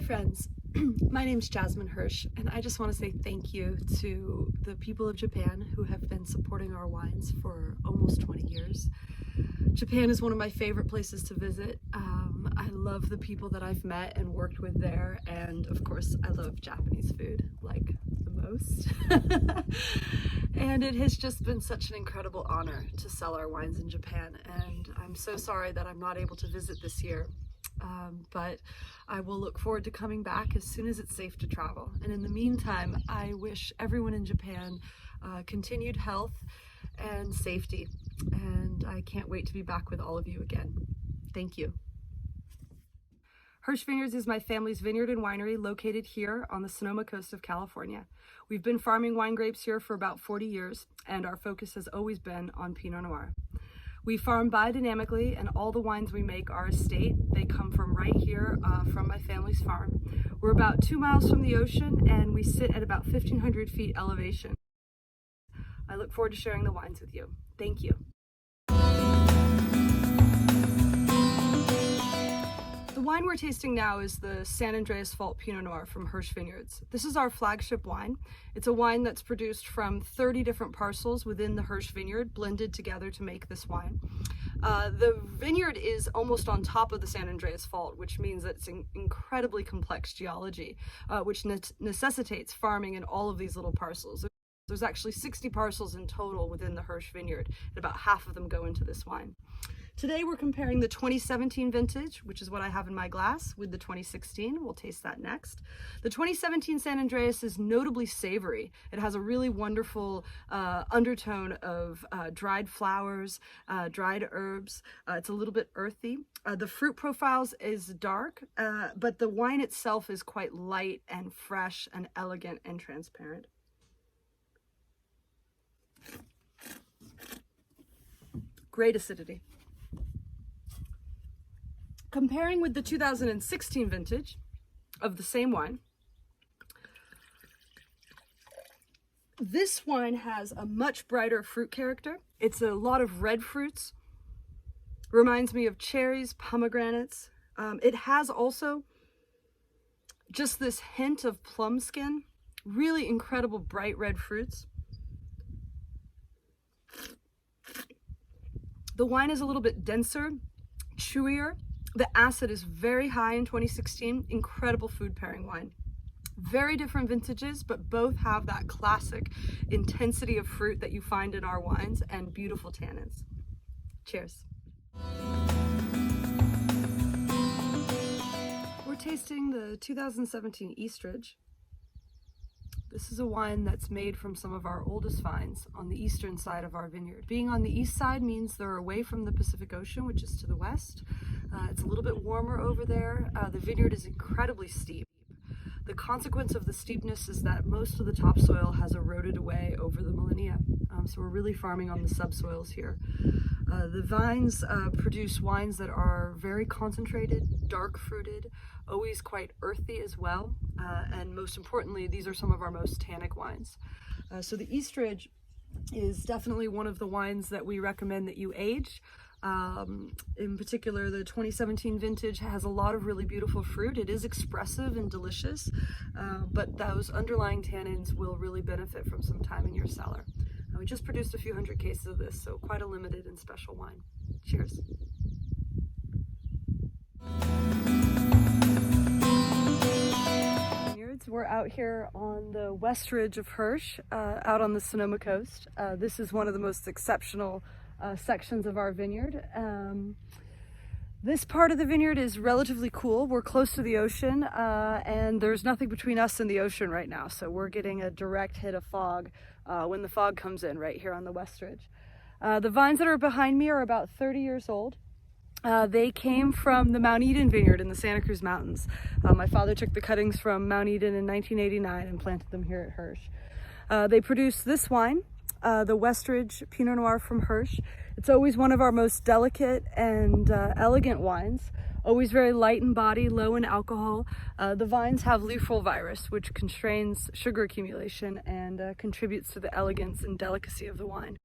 friends, my name's Jasmine Hirsch, and I just want to say thank you to the people of Japan who have been supporting our wines for almost 20 years. Japan is one of my favorite places to visit. I love the people that I've met and worked with there, and of course I love Japanese food, like the most. And it has just been such an incredible honor to sell our wines in Japan, and I'm so sorry that I'm not able to visit this year. But I will look forward to coming back as soon as it's safe to travel. And in the meantime, I wish everyone in Japan continued health and safety. And I can't wait to be back with all of you again. Thank you. Hirsch Vineyards is my family's vineyard and winery located here on the Sonoma coast of California. We've been farming wine grapes here for about 40 years, and our focus has always been on Pinot Noir. We farm biodynamically, and all the wines we make are estate. They come from right here, from my family's farm. We're about 2 miles from the ocean, and we sit at about 1,500 feet elevation. I look forward to sharing the wines with you. Thank you. The wine we're tasting now is the San Andreas Fault Pinot Noir from Hirsch Vineyards. This is our flagship wine. It's a wine that's produced from 30 different parcels within the Hirsch Vineyard, blended together to make this wine. The vineyard is almost on top of the San Andreas Fault, which means that it's an incredibly complex geology, which necessitates farming in all of these little parcels. There's actually 60 parcels in total within the Hirsch Vineyard, and about half of them go into this wine. Today we're comparing the 2017 vintage, which is what I have in my glass, with the 2016. We'll taste that next. The 2017 San Andreas is notably savory. It has a really wonderful undertone of dried flowers, dried herbs. It's a little bit earthy. The fruit profiles is dark, but the wine itself is quite light and fresh and elegant and transparent. Great acidity. Comparing with the 2016 vintage of the same wine, this wine has a much brighter fruit character. It's a lot of red fruits. Reminds me of cherries, pomegranates. It has also just this hint of plum skin, really incredible bright red fruits. The wine is a little bit denser, chewier. The acid is very high in 2016, incredible food pairing wine. Very different vintages, but both have that classic intensity of fruit that you find in our wines and beautiful tannins. Cheers. We're tasting the 2017 Eastridge. This is a wine that's made from some of our oldest vines on the eastern side of our vineyard. Being on the east side means they're away from the Pacific Ocean, which is to the west. It's a little bit warmer over there. The vineyard is incredibly steep. The consequence of the steepness is that most of the topsoil has eroded away over the millennia. So we're really farming on the subsoils here. The vines produce wines that are very concentrated, dark fruited, always quite earthy as well. And most importantly, these are some of our most tannic wines. So the Eastridge is definitely one of the wines that we recommend that you age. In particular, the 2017 vintage has a lot of really beautiful fruit. It is expressive and delicious, but those underlying tannins will really benefit from some time in your cellar. We just produced a few hundred cases of this, so quite a limited and special wine. Cheers. We're out here on the west ridge of Hirsch, out on the Sonoma coast. This is one of the most exceptional sections of our vineyard. This part of the vineyard is relatively cool. We're close to the ocean, and there's nothing between us and the ocean right now, so we're getting a direct hit of fog when the fog comes in right here on the west ridge. The vines that are behind me are about 30 years old. They came from the Mount Eden vineyard in the Santa Cruz Mountains. My father took the cuttings from Mount Eden in 1989 and planted them here at Hirsch. They produce this wine, the Westridge Pinot Noir from Hirsch. It's always one of our most delicate and elegant wines, always very light in body, low in alcohol. The vines have leaf roll virus, which constrains sugar accumulation and contributes to the elegance and delicacy of the wine.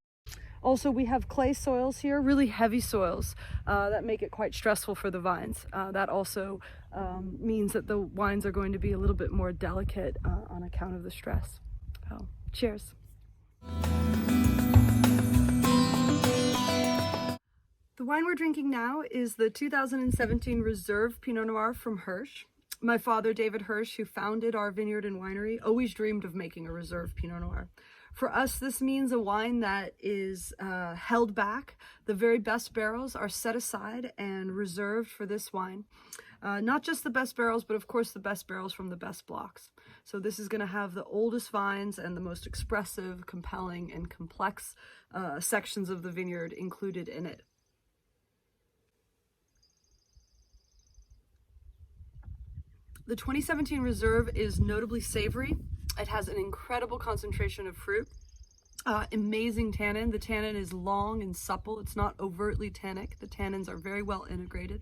Also, we have clay soils here, really heavy soils that make it quite stressful for the vines. That also means that the wines are going to be a little bit more delicate on account of the stress. So, cheers. The wine we're drinking now is the 2017 Reserve Pinot Noir from Hirsch. My father, David Hirsch, who founded our vineyard and winery, always dreamed of making a Reserve Pinot Noir. For us, this means a wine that is held back. The very best barrels are set aside and reserved for this wine. Not just the best barrels, but of course the best barrels from the best blocks. So this is going to have the oldest vines and the most expressive, compelling, and complex sections of the vineyard included in it. The 2017 Reserve is notably savory. It has an incredible concentration of fruit, amazing tannin. The tannin is long and supple. It's not overtly tannic. The tannins are very well integrated.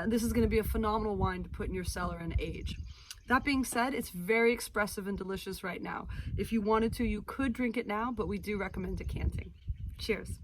This is going to be a phenomenal wine to put in your cellar and age. That being said, it's very expressive and delicious right now. If you wanted to, you could drink it now, but we do recommend decanting. Cheers.